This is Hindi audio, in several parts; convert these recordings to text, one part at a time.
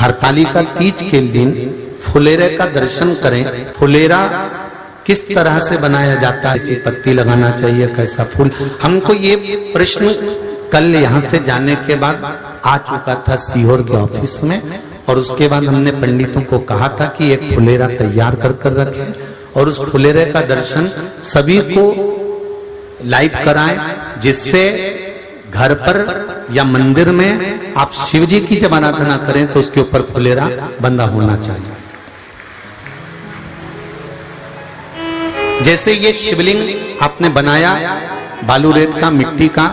हरतालिका तीज के दिन फुलेरे का दर्शन करें। फुलेरा किस तरह से बनाया जाता है, इसी पत्ती लगाना चाहिए, कैसा फूल, हमको ये प्रश्न कल यहाँ से जाने के बाद आ चुका था सीहोर के ऑफिस में। और उसके बाद हमने पंडितों को कहा था कि एक फुलेरा तैयार कर कर रखें और उस फुलेरे का दर्शन सभी को लाइव कराएं, जिससे घर पर या मंदिर में आप शिव जी की जब आराधना करें तो उसके ऊपर फुलेरा बंधा होना चाहिए। जैसे ये शिवलिंग आपने बनाया बालू रेत का, मिट्टी का,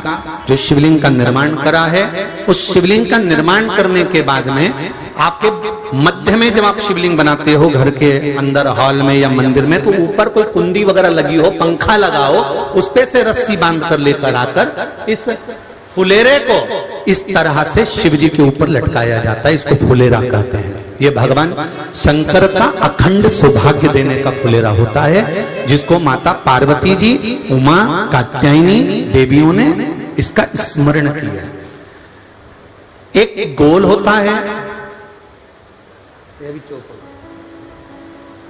जो शिवलिंग का निर्माण करा है, उस शिवलिंग का निर्माण करने के बाद में आपके मध्य में जब आप शिवलिंग बनाते हो घर के अंदर हॉल में या मंदिर में, तो ऊपर कोई कुंडी वगैरह लगी हो, पंखा लगा हो, उस पे से रस्सी बांध कर लेकर आकर इस फुलेरे को इस तरह से शिव जी के ऊपर लटकाया जाता है। इसको फुलेरा कहते हैं। ये भगवान शंकर का अखंड सौभाग्य देने का फुलेरा होता है, जिसको माता पार्वती जी, उमा, कात्यायनी देवियों ने इसका स्मरण किया। एक गोल होता है,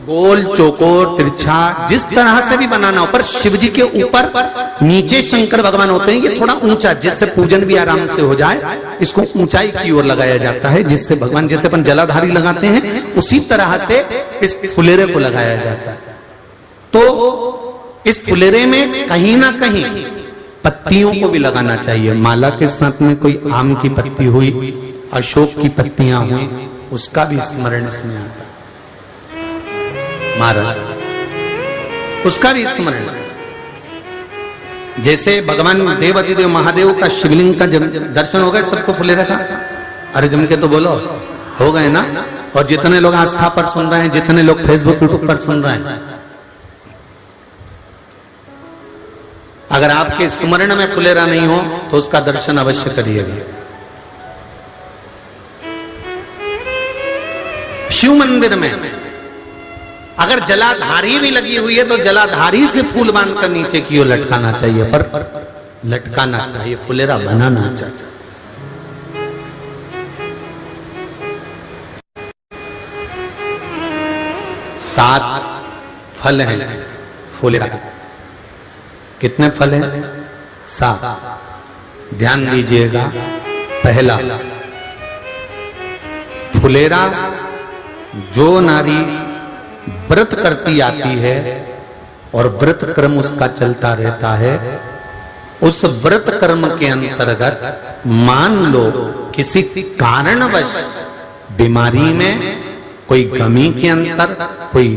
गोल, चौकोर, तिरछा, जिस तरह से भी बनाना हो, पर शिव जी के ऊपर नीचे शंकर भगवान होते हैं। ये थोड़ा ऊंचा, जिससे पूजन भी आराम से हो जाए, इसको ऊंचाई की ओर लगाया जाता है, जिससे भगवान, जैसे अपन जलाधारी लगाते हैं उसी तरह से इस फुलेरे को लगाया जाता है। तो इस फुलेरे में कहीं ना कहीं पत्तियों को भी लगाना चाहिए। माला के साथ में कोई आम की पत्ती हुई, अशोक की पत्तियां हुई, उसका भी स्मरण इसमें आता है महाराज, उसका भी स्मरण। जैसे भगवान देवाधिदेव महादेव का शिवलिंग का जब दर्शन हो गए सबको फुलेरा का, अरे जम के तो बोलो, हो गए ना। और जितने लोग आस्था पर सुन रहे हैं, जितने लोग फेसबुक यूट्यूब पर सुन रहे हैं, अगर आपके स्मरण में फुलेरा नहीं हो तो उसका दर्शन अवश्य करिएगा। शिव मंदिर में अगर जलाधारी भी लगी हुई है तो जलाधारी से फूल बांधकर नीचे की ओर लटकाना चाहिए, पर लटकाना चाहिए, फुलेरा बनाना चाहिए। सात फल हैं फुलेरा के। कितने फल हैं? 7। ध्यान दीजिएगा। पहला, फुलेरा जो नारी व्रत करती आती है और व्रत कर्म उसका चलता रहता है, उस व्रत कर्म के अंतर्गत मान लो किसी कारणवश बीमारी में, कोई गमी के अंतर, कोई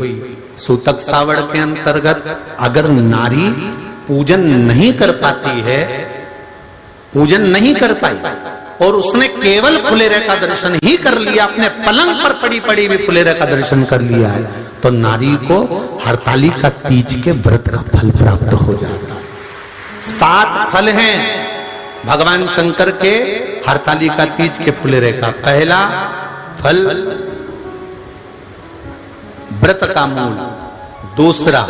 सूतक सावड़ के अंतर्गत अगर नारी पूजन नहीं कर पाती है, पूजन नहीं कर पाई और उसने केवल फुलेरे का दर्शन ही कर लिया, अपने पलंग पर पड़ी पड़ी भी फुलेरे का दर्शन कर लिया है, तो नारी को हरतालिका तीज के व्रत का फल प्राप्त हो जाता है। 7 फल हैं भगवान शंकर के हरतालिका तीज के फुलेरे का। पहला फल व्रत का मूल। दूसरा,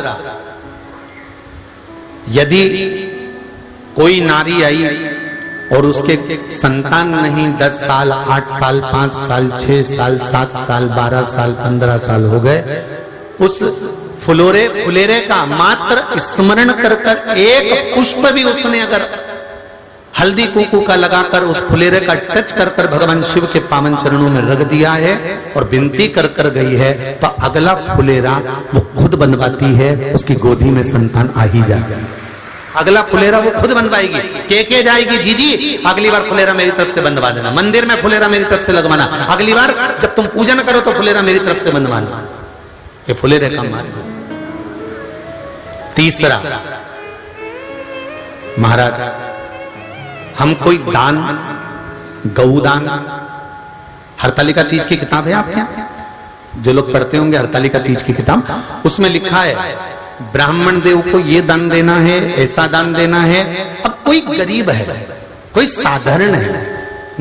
यदि कोई नारी आई और उसके संतान नहीं, 10 साल, 8 साल, 5 साल, 6 साल, 7 साल, 12 साल, 15 साल हो गए, उस फुलेरे का मात्र स्मरण कर कर एक पुष्प भी उसने अगर हल्दी कुंकू का लगाकर उस फुलेरे का टच कर कर भगवान शिव के पावन चरणों में रख दिया है और विनती कर कर गई है, तो अगला फुलेरा वो खुद बनवाती है, उसकी गोदी में संतान आ ही जाता है। अगला फुलेरा वो खुद बनवाएगी, के जाएगी, जी अगली बार फुलेरा मेरी तरफ से बनवा देना, मंदिर में फुलेरा मेरी तरफ से लगवाना, अगली बार जब तुम पूजन करो तो फुलेरा मेरी तरफ से बनवाना। ये फुलेरे का मार्ग। तीसरा, महाराज हम कोई दान, गौदान, हरतालिका तीज की किताब है आपके यहाँ, जो लोग पढ़ते होंगे हरतालिका तीज की किताब, उसमें लिखा है ब्राह्मण देव को ये दान देना है, ऐसा दान देना है। अब कोई गरीब है, कोई साधारण है,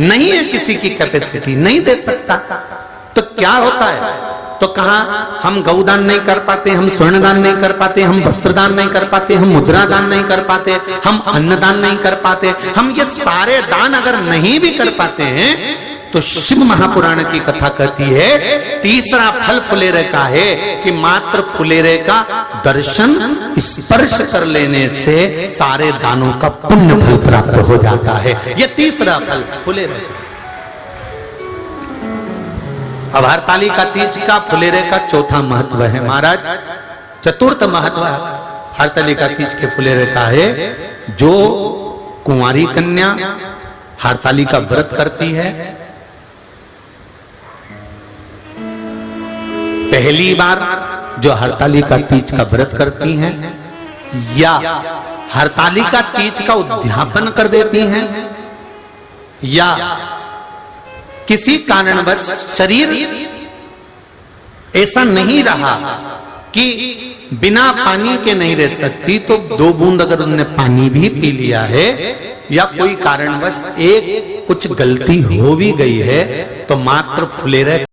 नहीं है किसी की कैपेसिटी, नहीं दे सकता, तो क्या होता है? तो कहा हम गौदान नहीं कर पाते, हम स्वर्ण दान नहीं कर पाते, हम वस्त्र दान नहीं कर पाते, हम मुद्रा दान नहीं कर पाते, हम अन्न दान नहीं कर पाते, हम ये सारे दान अगर नहीं भी कर पाते हैं तो शिव महापुराण की कथा कहती है तीसरा फल फुलेरे का है कि मात्र फुलेरे का दर्शन स्पर्श कर लेने से सारे दानों का पुण्य फल प्राप्त हो जाता है। यह तीसरा फल फुलेरे। अब हरतालिका तीज का फुलेरे का चौथा महत्व है महाराज। चतुर्थ महत्व हरतालिका तीज के फुलेरे का है, जो कुंवारी कन्या हरतालिका व्रत करती है, पहली बार जो हरतालिका तीज का व्रत करती हैं या हरतालिका तीज का उद्यापन कर देती हैं या किसी कारणवश शरीर ऐसा नहीं रहा कि बिना पानी के नहीं रह सकती, तो 2 बूंद अगर उन्होंने पानी भी पी लिया है या कोई कारणवश एक कुछ गलती हो भी गई है तो मात्र फुलेरे